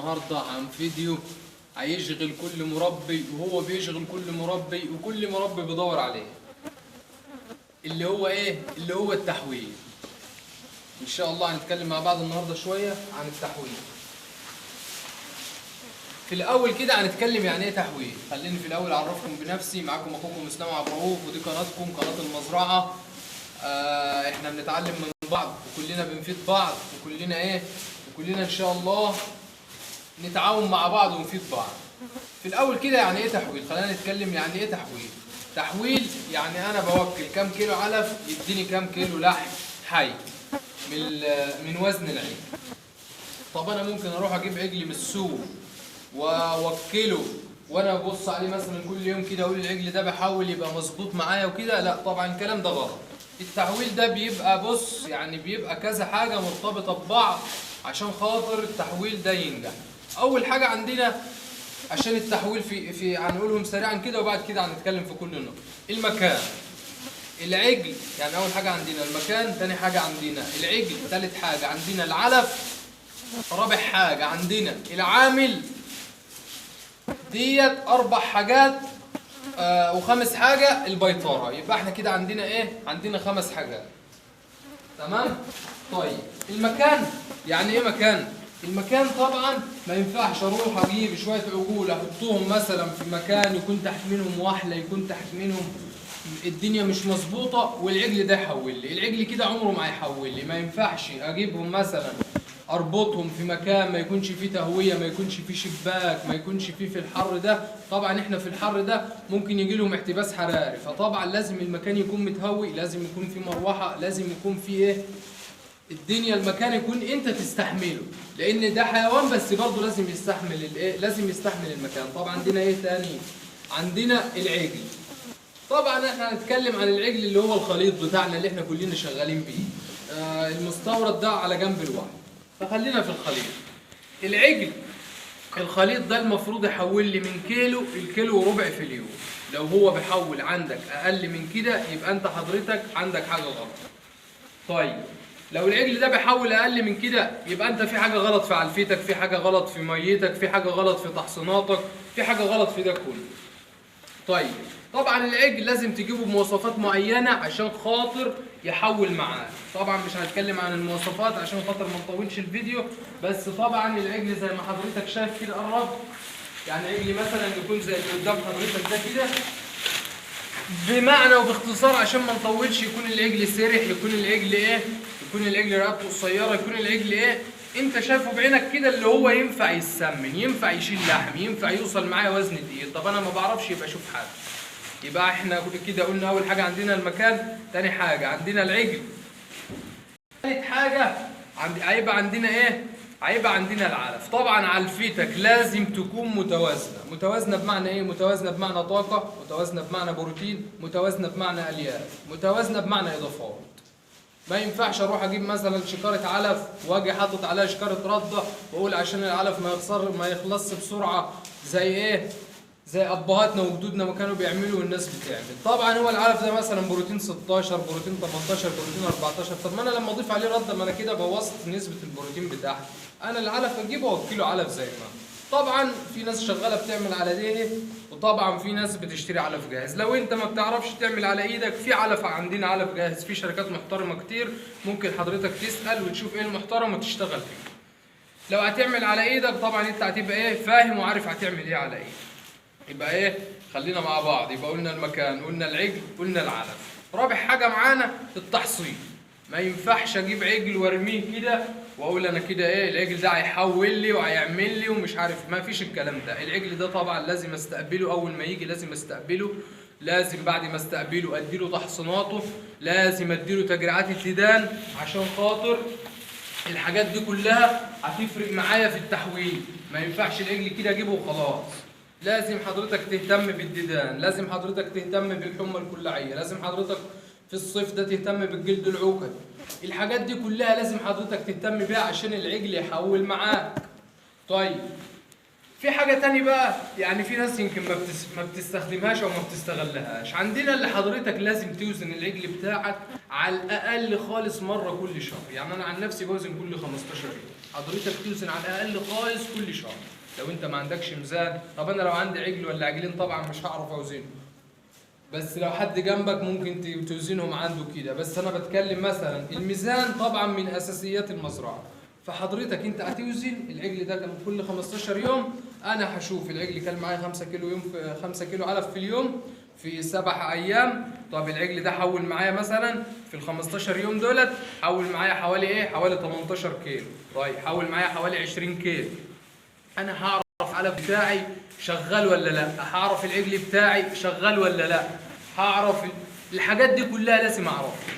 النهارده عن فيديو هيشغل كل مربي، وهو بيشغل كل مربي، وكل مربي بيدور عليه، اللي هو ايه؟ اللي هو التحويل. ان شاء الله هنتكلم مع بعض النهارده شويه عن التحويل. في الاول كده هنتكلم يعني ايه تحويل. خليني في الاول اعرفكم بنفسي. معاكم اخوكم اسلام عبد الرؤوف، ودي قناتكم قناه المزرعه. احنا بنتعلم من بعض، وكلنا بنفيد بعض، وكلنا ان شاء الله نتعاون مع بعض ونفيد بعض. في الاول كده يعني ايه تحويل؟ خلينا نتكلم يعني ايه تحويل. تحويل يعني انا بوكل كام كيلو علف يديني كام كيلو لحم حي من وزن العجل. طب انا ممكن اروح اجيب عجل من السوق واوكله وانا ابص عليه مثلا كل يوم كده اقول العجل ده بحاول يبقى مظبوط معايا وكده؟ لا طبعا الكلام ده غلط. التحويل ده بيبقى بيبقى كذا حاجه مرتبطه ببعض عشان خاطر التحويل ده ينجح. اول حاجه عندنا عشان التحويل في هنقولهم سريعا كده وبعد كده هنتكلم في كل نقطه. المكان، العجل، يعني اول حاجه عندنا المكان، ثاني حاجه عندنا العجل، ثالث حاجه عندنا العلف، رابع حاجه عندنا العامل. ديت اربع حاجات. وخامس حاجه البيطاره. يبقى احنا كده عندنا ايه؟ عندنا 5 حاجات. تمام؟ طيب المكان يعني ايه مكان؟ المكان طبعا ما ينفعش اروح اجيب شويه عجول احطهم مثلا في مكان يكون تحت منهم وحله، يكون تحت منهم الدنيا مش مظبوطه والعجل ده يحول لي. العجل كده عمره ما هيحول لي. ما ينفعش اجيبهم مثلا اربطهم في مكان ما يكونش فيه تهويه، ما يكونش فيه شباك، ما يكونش فيه في الحر ده. طبعا احنا في الحر ده ممكن يجي لهم احتباس حراري، فطبعا لازم المكان يكون متهوي، لازم يكون فيه مروحه، لازم يكون فيه ايه؟ الدنيا المكان يكون انت تستحمله، لان ده حيوان بس برضه لازم يستحمل الايه؟ لازم يستحمل المكان. طبعا عندنا ايه تاني؟ عندنا العجل. طبعا احنا هنتكلم عن العجل اللي هو الخليط بتاعنا اللي احنا كلنا شغالين بيه. المستورد ده على جنب لوحده، فخلينا في الخليط. العجل الخليط ده المفروض يحول لي من الكيلو وربع في اليوم. لو هو بيحول عندك اقل من كده يبقى انت حضرتك عندك حاجه غلط. طيب لو العجل ده بيحول اقل من كده يبقى انت في حاجه غلط في علفيتك، في حاجه غلط في ميتك، في حاجه غلط في تحصيناتك، في حاجه غلط في ده كله. طيب طبعا العجل لازم تجيبه بمواصفات معينه عشان خاطر يحول معاك. طبعا مش هنتكلم عن المواصفات عشان خاطر ما نطولش الفيديو، بس طبعا العجل زي ما حضرتك شايف كده قرب، يعني عجل مثلا يكون زي اللي قدام حضرتك ده كده. بمعنى وباختصار عشان ما نطولش، يكون العجل سرح، يكون العجل ايه؟ يكون العجل رقبته قصيره، يكون العجل ايه؟ انت شايفه بعينك كده اللي هو ينفع يسمن، ينفع يشيل لحم، ينفع يوصل معايا وزن تقيل. طب انا ما بعرفش، يبقى اشوف حاجه. يبقى احنا كده قلنا اول حاجه عندنا المكان، ثاني حاجه عندنا العجل، ثالث حاجه هيبقى عندنا ايه؟ هيبقى عندنا العلف. طبعا علفيتك لازم تكون متوازنه. متوازنه بمعنى ايه؟ متوازنه بمعنى طاقه، متوازنه بمعنى بروتين، متوازنه بمعنى الياف، متوازنه بمعنى اضافات. ما ينفعش اروح اجيب مثلا شكاره علف واجي حاطط عليها شكاره رده واقول عشان العلف ما يخلصش بسرعه زي ايه؟ زي ابهاتنا وجدودنا ما كانوا بيعملوا والناس بتعمل. طبعا هو العلف ده مثلا بروتين 16، بروتين 18، بروتين 14. طب ما انا لما اضيف عليه رده ما انا كده بوظت نسبه البروتين بتاعتي. انا العلف اجيبه واوكله علف زي ما. طبعا في ناس شغاله بتعمل على ايديه، وطبعا في ناس بتشتري علف جاهز. لو انت ما بتعرفش تعمل على ايدك، في علف عندنا علف جاهز، في شركات محترمه كتير ممكن حضرتك تسال وتشوف ايه المحترم وتشتغل فيه. لو هتعمل على ايدك طبعا انت هتبقى ايه؟ فاهم وعارف هتعمل ايه على ايدك. يبقى ايه؟ خلينا مع بعض. يبقى قلنا المكان، قلنا العجل، قلنا العلف. رابع حاجه معانا التحصين. ما ينفعش اجيب عجل وارميه كده واقول انا كده ايه؟ العجل ده هيحول لي وهيعمل لي ومش عارف. ما فيش الكلام ده. العجل ده طبعا لازم استقبله اول ما يجي، لازم استقبله، لازم بعد ما استقبله اديله تحصيناته، لازم اديله تجريعات الديدان عشان خاطر الحاجات دي كلها هتفرق معايا في التحويل. ما ينفعش العجل كده اجيبه وخلاص. لازم حضرتك تهتم بالديدان، لازم حضرتك تهتم بالحمى الكلاعيه، لازم حضرتك في الصيف ده تهتم بالجلد العوكل. الحاجات دي كلها لازم حضرتك تهتم بيها عشان العجل يحول معاك. طيب في حاجه تاني بقى، يعني في ناس يمكن ما بتستخدمهاش او ما بتستغلهاش. عندنا اللي حضرتك لازم توزن العجل بتاعك على الاقل خالص مره كل شهر. يعني انا عن نفسي بوزن كل 15 يوم. حضرتك توزن على الاقل خالص كل شهر. لو انت ما عندكش ميزان، طب انا لو عندي عجل ولا عجلين طبعا مش هعرف اوزنه، بس لو حد جنبك ممكن توزنهم عنده كده. بس انا بتكلم مثلا الميزان طبعا من اساسيات المزرعه. فحضرتك انت هتوزن العجل ده كان كل 15 يوم، انا هشوف العجل كان معايا 5 كيلو يوم، في 5 كيلو علف في اليوم في 7 ايام. طب العجل ده حول معايا مثلا في ال 15 يوم دولت حول معايا حوالي ايه؟ حوالي 18 كيلو. طيب حول معايا حوالي 20 كيلو. انا هعرف العلف بتاعي شغال ولا لا، هعرف العجل بتاعي شغال ولا لا، هعرف الحاجات دي كلها لازم اعرفها.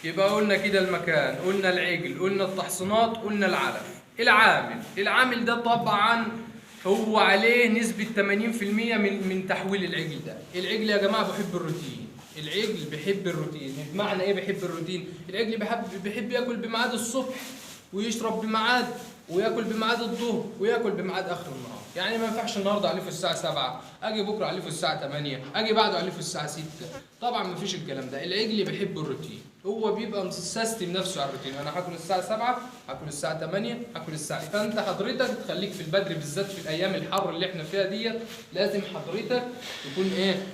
يبقى قلنا كده المكان، قلنا العجل، قلنا التحصينات، قلنا العلف. العامل ده طبعا هو عليه نسبة 80% من تحويل العجل ده. العجل يا جماعة بيحب الروتين، العجل بيحب الروتين. بمعنى ايه بيحب الروتين؟ العجل بيحب ياكل بميعاد الصبح ويشرب بميعاد، وياكل بميعاد الظهر، وياكل بميعاد اخر النهار. يعني ما ينفعش النهارده اعلفه الساعه 7، اجي بكره اعلفه الساعه 8، اجي بعده اعلفه الساعه 6. طبعا ما فيش الكلام ده. العجل بيحب الروتين، هو بيبقى مسيستم نفسه على الروتين. انا هاكل الساعه 7، هاكل الساعه 8، هاكل الساعه. فانت حضرتك تخليك في البدري بالذات في الايام الحر اللي احنا فيها ديت، لازم حضرتك تكون ايه؟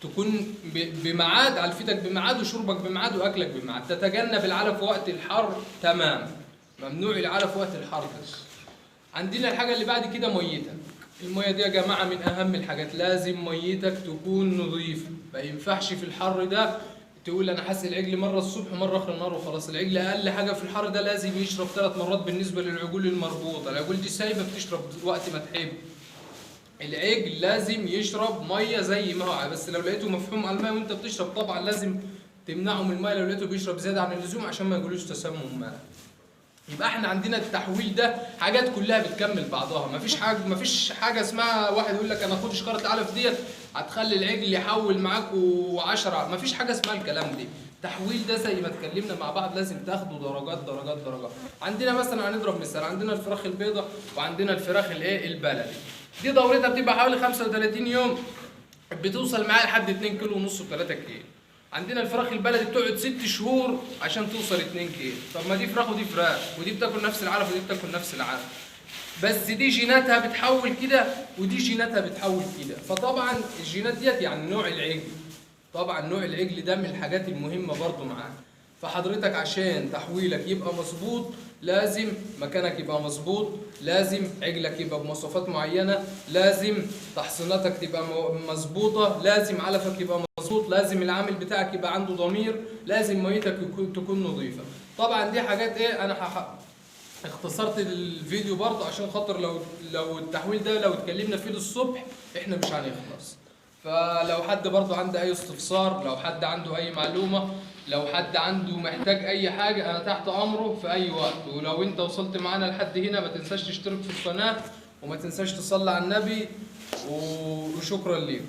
تكون بميعاد، علفتك بميعاد، وشربك بميعاد، واكلك بميعاد. تتجنب العلف وقت الحر تمام، ممنوع العلف وقت الحر. بس عندنا الحاجه اللي بعد كده ميتك. الميه دي يا جماعه من اهم الحاجات، لازم ميتك تكون نظيفه. ما ينفعش في الحر ده تقول انا حاسس العجل مره الصبح ومره اخر النهار وخلاص. العجل اقل حاجه في الحر ده لازم يشرب 3 مرات. بالنسبه للعجول المربوطه، العجول دي سايبه بتشرب وقت ما تحب. العجل لازم يشرب ميه زي ما هو، بس لو لقيته مفحوم على الميه وانت بتشرب طبعا لازم تمنعه من الميه لو لقيته بيشرب زياده عن اللزوم عشان ما يجيلوش تسمم ماء. يبقى احنا عندنا التحويل ده حاجات كلها بتكمل بعضها. مفيش حاجه اسمها واحد يقول لك انا خد شكاره العلف ديت هتخلي العجل يحول معاك و10. مفيش حاجه اسمها الكلام ده. التحويل ده زي ما اتكلمنا مع بعض لازم تاخده درجات درجات درجات. عندنا مثلا هنضرب مثال، عندنا الفراخ البيضاء وعندنا الفراخ الايه البلدي. دي دورتها بتبقى حوالي 35 يوم، بتوصل معايا لحد 2 كيلو ونص و3 كيلو. عندنا الفراخ البلدي بتقعد 6 شهور عشان توصل 2 كيلو. طب ما دي فراخ ودي فراخ، ودي بتاكل نفس العلف ودي بتاكل نفس العلف، بس دي جيناتها بتحول كده ودي جيناتها بتحول كده. فطبعا الجينات ديت يعني نوع العجل، طبعا نوع العجل ده من الحاجات المهمه برضو معاك. فحضرتك عشان تحويلك يبقى مظبوط لازم مكانك يبقى مظبوط، لازم عجلك يبقى بمواصفات معينه، لازم تحصيناتك تبقى مظبوطه، لازم علفك يبقى مظبوط، لازم العامل بتاعك يبقى عنده ضمير، لازم ميتك تكون نظيفه. طبعا دي حاجات ايه انا اختصرت الفيديو برضه عشان خاطر لو التحويل ده لو اتكلمنا فيه للصبح احنا مش هنخلص. فلو حد برضه عنده اي استفسار، لو حد عنده اي معلومه، لو حد عنده محتاج اي حاجه، انا تحت امره في اي وقت. ولو انت وصلت معانا لحد هنا ما تنساش تشترك في القناه وما تنساش تصلي على النبي، وشكرا ليكم.